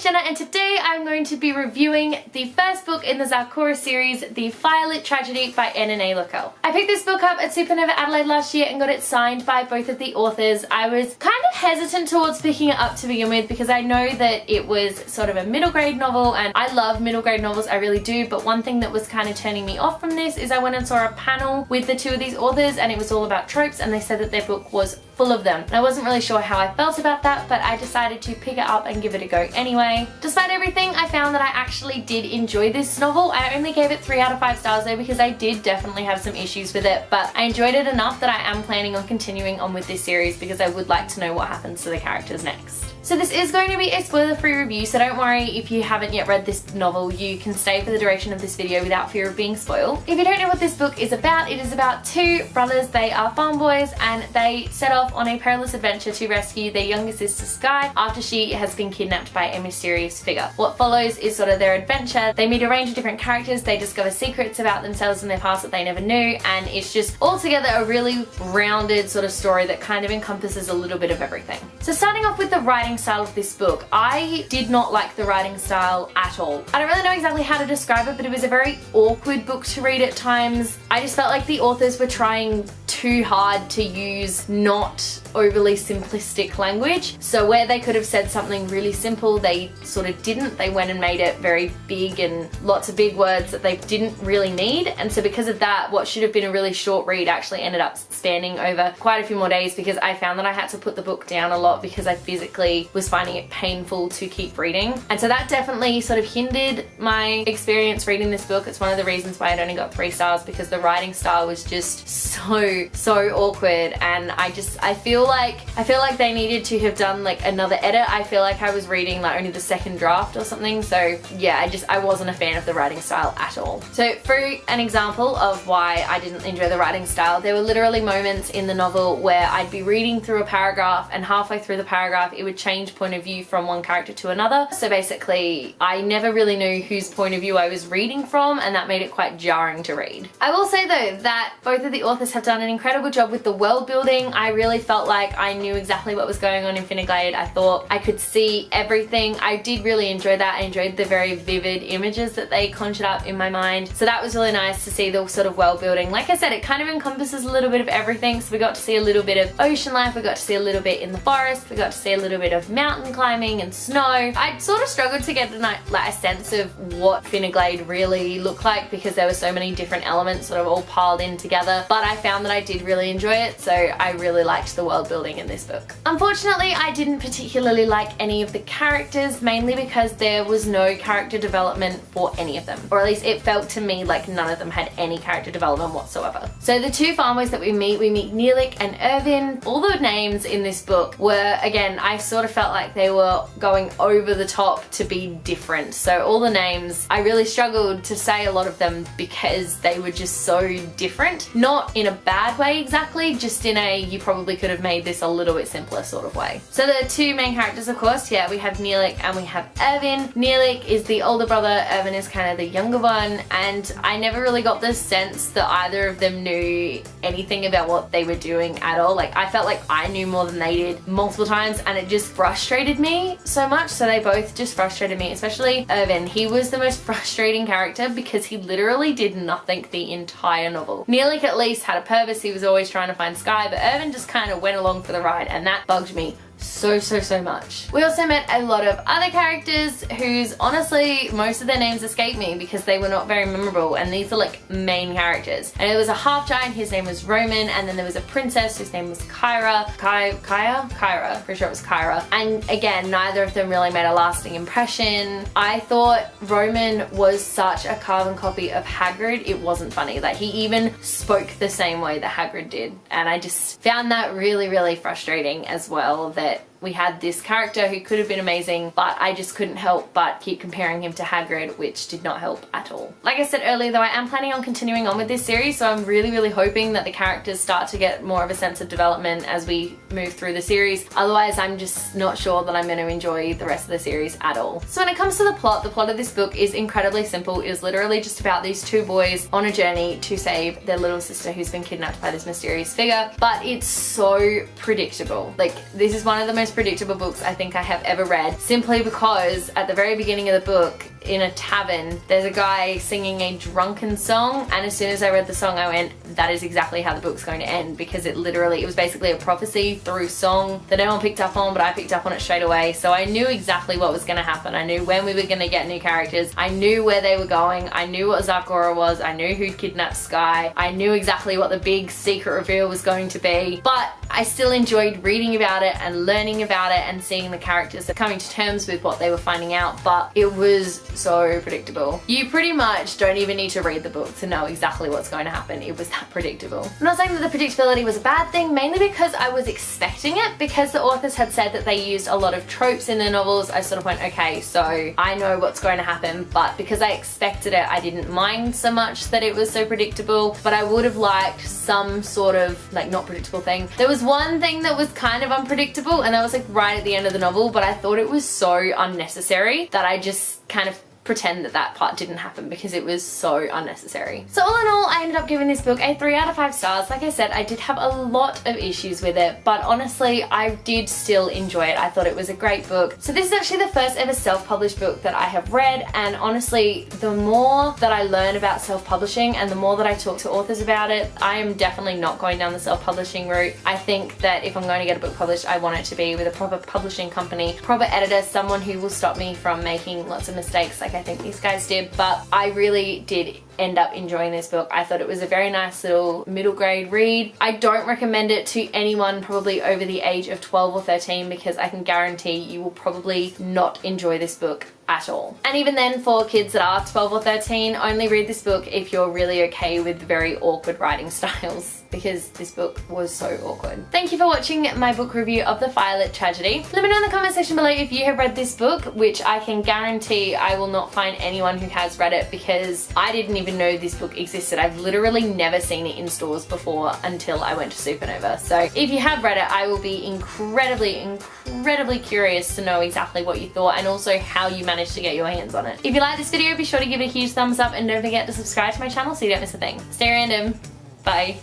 name's Jenna and today I'm going to be reviewing the first book in the ZARKORA series, The FYRELIT Tragedy by Lochel. I picked this book up at Supernova Adelaide last year and got it signed by both of the authors. I was kind of hesitant towards picking it up to begin with because I know that it was sort of a middle grade novel and I love middle grade novels, I really do, but one thing that was kind of turning me off from this is I went and saw a panel with the two of these authors and it was all about tropes and they said that their book was full of them. And I wasn't really sure how I felt about that, but I decided to pick it up and give it a go anyway. Despite everything, I found that I actually did enjoy this novel. I only gave it 3 out of 5 stars though because I did definitely have some issues with it, but I enjoyed it enough that I am planning on continuing on with this series because I would like to know what happens to the characters next. So this is going to be a spoiler-free review, so don't worry if you haven't yet read this novel, you can stay for the duration of this video without fear of being spoiled. If you don't know what this book is about, it is about two brothers. They are farm boys and they set off on a perilous adventure to rescue their younger sister Sky after she has been kidnapped by a mysterious figure. What follows is sort of their adventure. They meet a range of different characters, they discover secrets about themselves and their past that they never knew, and it's just altogether a really rounded sort of story that kind of encompasses a little bit of everything. So starting off with the writing style of this book, I did not like the writing style at all. I don't really know exactly how to describe it, but it was a very awkward book to read at times. I just felt like the authors were trying too hard to use not overly simplistic language. So where they could have said something really simple, they sort of didn't. They went and made it very big and lots of big words that they didn't really need. And so because of that, what should have been a really short read actually ended up spanning over quite a few more days because I found that I had to put the book down a lot because I physically was finding it painful to keep reading. And so that definitely sort of hindered my experience reading this book. It's one of the reasons why I'd only got 3 stars because the writing style was just so awkward, and I feel like they needed to have done like another edit. I feel like I was reading like only the second draft or something, so yeah, I wasn't a fan of the writing style at all. So for an example of why I didn't enjoy the writing style, there were literally moments in the novel where I'd be reading through a paragraph and halfway through the paragraph it would change point of view from one character to another. So basically I never really knew whose point of view I was reading from, and that made it quite jarring to read. I will say though that both of the authors have done an incredible job with the world building. I really felt like I knew exactly what was going on in FYRELIT. I thought I could see everything. I did really enjoy that. I enjoyed the very vivid images that they conjured up in my mind. So that was really nice to see the sort of world building. Like I said, it kind of encompasses a little bit of everything. So we got to see a little bit of ocean life, we got to see a little bit in the forest, we got to see a little bit of mountain climbing and snow. I sort of struggled to get a sense of what FYRELIT really looked like because there were so many different elements sort of all piled in together, but I found that I did really enjoy it, so I really liked the world building in this book. Unfortunately, I didn't particularly like any of the characters, mainly because there was no character development for any of them, or at least it felt to me like none of them had any character development whatsoever. So the two farmers that we meet Neelik and Irvin. All the names in this book were, again, I sort of felt like they were going over the top to be different. So all the names, I really struggled to say a lot of them because they were just so different. Not in a bad way exactly, just in a you probably could have made this a little bit simpler sort of way. So the two main characters, of course, yeah, we have Neelik and we have Irvin. Neelik is the older brother, Irvin is kind of the younger one, and I never really got the sense that either of them knew anything about what they were doing at all. Like I felt like I knew more than they did multiple times and it just frustrated me so much. So they both just frustrated me, especially Irvin. He was the most frustrating character because he literally did nothing the entire novel. Neelik at least had a purpose, he was always trying to find Sky, but Irvin just kind of went along for the ride and that bugged me so much. We also met a lot of other characters whose honestly most of their names escape me because they were not very memorable, and these are like main characters. And there was a half giant, his name was Roman, and then there was a princess whose name was Kyra, pretty sure it was Kyra. And again, neither of them really made a lasting impression. I thought Roman was such a carbon copy of Hagrid, it wasn't funny. Like he even spoke the same way that Hagrid did, and I just found that really frustrating as well, that we had this character who could have been amazing, but I just couldn't help but keep comparing him to Hagrid, which did not help at all. Like I said earlier though, I am planning on continuing on with this series, so I'm really hoping that the characters start to get more of a sense of development as we move through the series. Otherwise, I'm just not sure that I'm going to enjoy the rest of the series at all. So when it comes to the plot of this book is incredibly simple. It is literally just about these two boys on a journey to save their little sister who's been kidnapped by this mysterious figure, but it's so predictable. Like, this is one of the most most predictable books I think I have ever read, simply because at the very beginning of the book, in a tavern, there's a guy singing a drunken song, and as soon as I read the song I went, that is exactly how the book's going to end, because it was basically a prophecy through song that no one picked up on, but I picked up on it straight away. So I knew exactly what was going to happen. I knew when we were going to get new characters. I knew where they were going. I knew what ZARKORA was. I knew who'd kidnapped Sky. I knew exactly what the big secret reveal was going to be, but I still enjoyed reading about it and learning about it and seeing the characters coming to terms with what they were finding out, but it was so predictable. You pretty much don't even need to read the book to know exactly what's going to happen. It was that predictable. I'm not saying that the predictability was a bad thing, mainly because I was expecting it, because the authors had said that they used a lot of tropes in their novels. I sort of went, okay, so I know what's going to happen, but because I expected it, I didn't mind so much that it was so predictable, but I would have liked some sort of like not predictable thing. There was one thing that was kind of unpredictable, and that was like right at the end of the novel, but I thought it was so unnecessary that I just kind of pretend that that part didn't happen because it was so unnecessary. So all in all, I ended up giving this book a 3 out of 5 stars. Like I said, I did have a lot of issues with it, but honestly, I did still enjoy it. I thought it was a great book. So this is actually the first ever self-published book that I have read, and honestly, the more that I learn about self-publishing and the more that I talk to authors about it, I am definitely not going down the self-publishing route. I think that if I'm going to get a book published, I want it to be with a proper publishing company, proper editor, someone who will stop me from making lots of mistakes like I think these guys did. But I really did end up enjoying this book. I thought it was a very nice little middle grade read. I don't recommend it to anyone probably over the age of 12 or 13 because I can guarantee you will probably not enjoy this book at all. And even then, for kids that are 12 or 13, only read this book if you're really okay with very awkward writing styles, because this book was so awkward. Thank you for watching my book review of The FYRELIT Tragedy. Let me know in the comment section below if you have read this book, which I can guarantee I will not find anyone who has read it, because I didn't even know this book existed. I've literally never seen it in stores before until I went to Supernova. So if you have read it, I will be incredibly curious to know exactly what you thought and also how you managed to get your hands on it. If you like this video, be sure to give it a huge thumbs up and don't forget to subscribe to my channel so you don't miss a thing. Stay random. Bye.